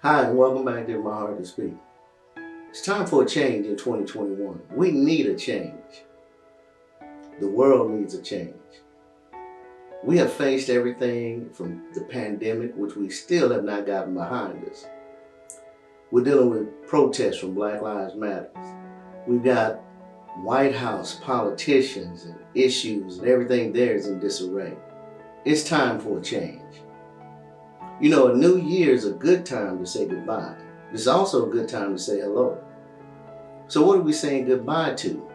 Hi, and welcome back to My Heart to Speak. It's time for a change in 2021. We need a change. The world needs a change. We have faced everything from the pandemic, which we still have not gotten behind us. We're dealing with protests from Black Lives Matter. We've got White House politicians and issues, and everything there is in disarray. It's time for a change. You know, a new year is a good time to say goodbye. It's also a good time to say hello. So what are we saying goodbye to?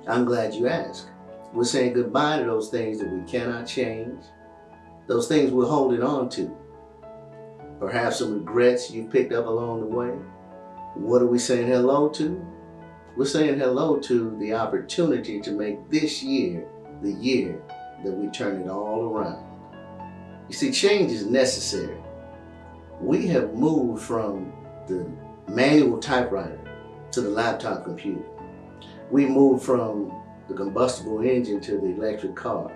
I'm glad you asked. We're saying goodbye to those things that we cannot change, those things we're holding on to. Perhaps some regrets you picked up along the way. What are we saying hello to? We're saying hello to the opportunity to make this year the year that we turn it all around. You see, change is necessary. We have moved from the manual typewriter to the laptop computer. We moved from the combustible engine to the electric car.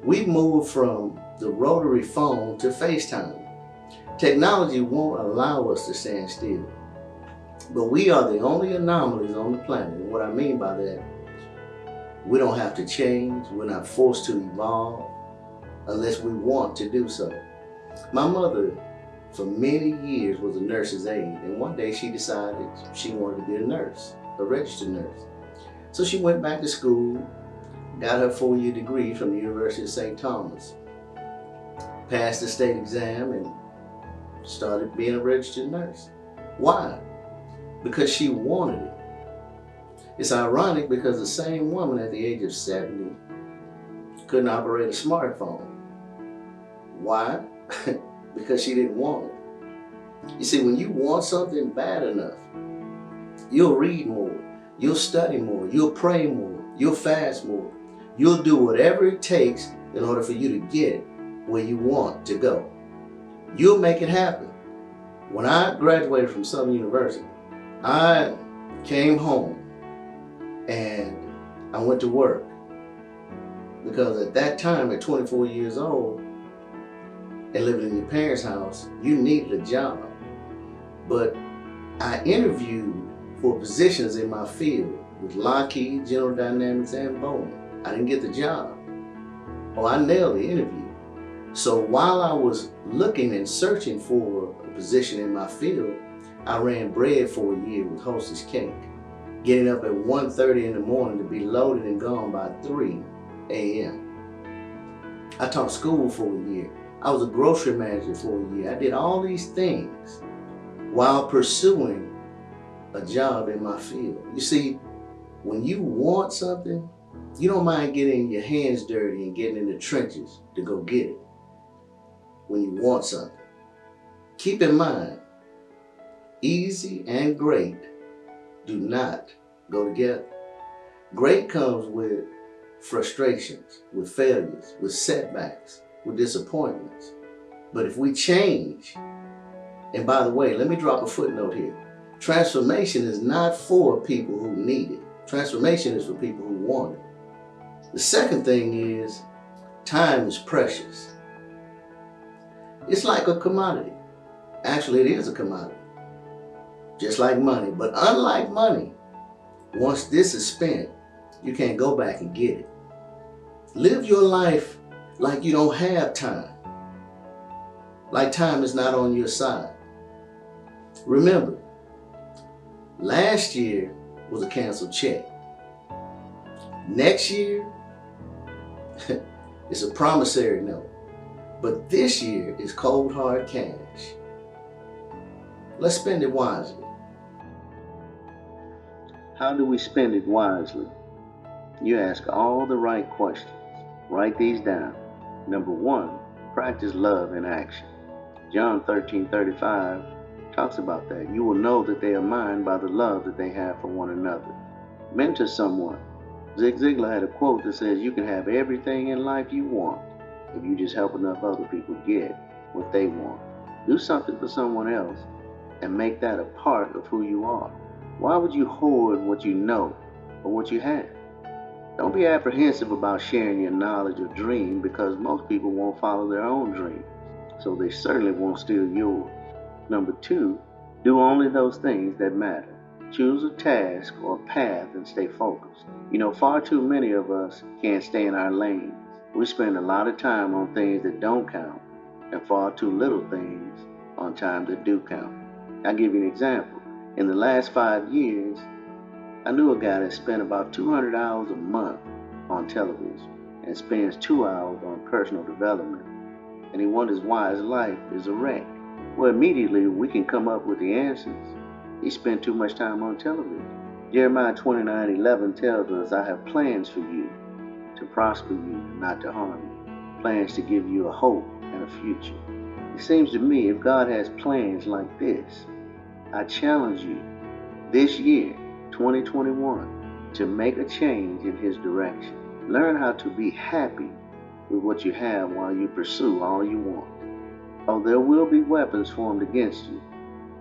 We moved from the rotary phone to FaceTime. Technology won't allow us to stand still. But we are the only anomalies on the planet. And what I mean by that, we don't have to change. We're not forced to evolve unless we want to do so. My mother, for many years, was a nurse's aide, and one day she decided she wanted to be a nurse, a registered nurse. So she went back to school, got her 4-year degree from the University of St. Thomas, passed the state exam, and started being a registered nurse. Why? Because she wanted it. It's ironic because the same woman at the age of 70 couldn't operate a smartphone. Why? Because she didn't want it. You see, when you want something bad enough, you'll read more, you'll study more, you'll pray more, you'll fast more. You'll do whatever it takes in order for you to get where you want to go. You'll make it happen. When I graduated from Southern University, I came home and I went to work. Because at that time, at 24 years old, and living in your parents' house, you needed a job. But I interviewed for positions in my field with Lockheed, General Dynamics, and Boeing. I didn't get the job. Oh, I nailed the interview. So while I was looking and searching for a position in my field, I ran bread for a year with Hostess Cake, getting up at 1:30 in the morning to be loaded and gone by 3 a.m. I taught school for a year. I was a grocery manager for a year. I did all these things while pursuing a job in my field. You see, when you want something, you don't mind getting your hands dirty and getting in the trenches to go get it. When you want something, keep in mind, easy and great do not go together. Great comes with frustrations, with failures, with setbacks, with disappointments. But if we change, and by the way, let me drop a footnote here. Transformation is not for people who need it. Transformation is for people who want it. The second thing is, time is precious. It's like a commodity. Actually, it is a commodity. Just like money. But unlike money, once this is spent, you can't go back and get it. Live your life like you don't have time. Like time is not on your side. Remember, last year was a canceled check. Next year, it's a promissory note. But this year is cold hard cash. Let's spend it wisely. How do we spend it wisely? You ask all the right questions. Write these down. Number 1, practice love in action. John 13:35 talks about that. You will know that they are mine by the love that they have for one another. Mentor someone. Zig Ziglar had a quote that says, you can have everything in life you want if you just help enough other people get what they want. Do something for someone else and make that a part of who you are. Why would you hoard what you know or what you have? Don't be apprehensive about sharing your knowledge or dream because most people won't follow their own dream, so they certainly won't steal yours. Number 2, do only those things that matter. Choose a task or path and stay focused. Far too many of us can't stay in our lanes. We spend a lot of time on things that don't count and far too little things on time that do count. I'll give you an example. In the last 5 years, I knew a guy that spent about 200 hours a month on television and spends 2 hours on personal development, and he wonders why his life is a wreck. Well, immediately we can come up with the answers. He spent too much time on television. Jeremiah 29:11 tells us, I have plans for you, to prosper you, not to harm you. Plans to give you a hope and a future. It seems to me if God has plans like this, I challenge you this year, 2021, to make a change in His direction. Learn how to be happy with what you have while you pursue all you want. Oh, there will be weapons formed against you,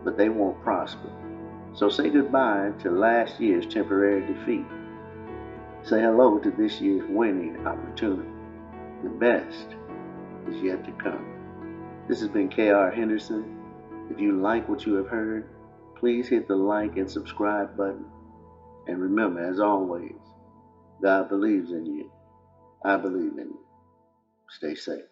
but they won't prosper. So say goodbye to last year's temporary defeat. Say hello to this year's winning opportunity. The best is yet to come. This has been K.R. Henderson. If you like what you have heard, please hit the like and subscribe button. And remember, as always, God believes in you. I believe in you. Stay safe.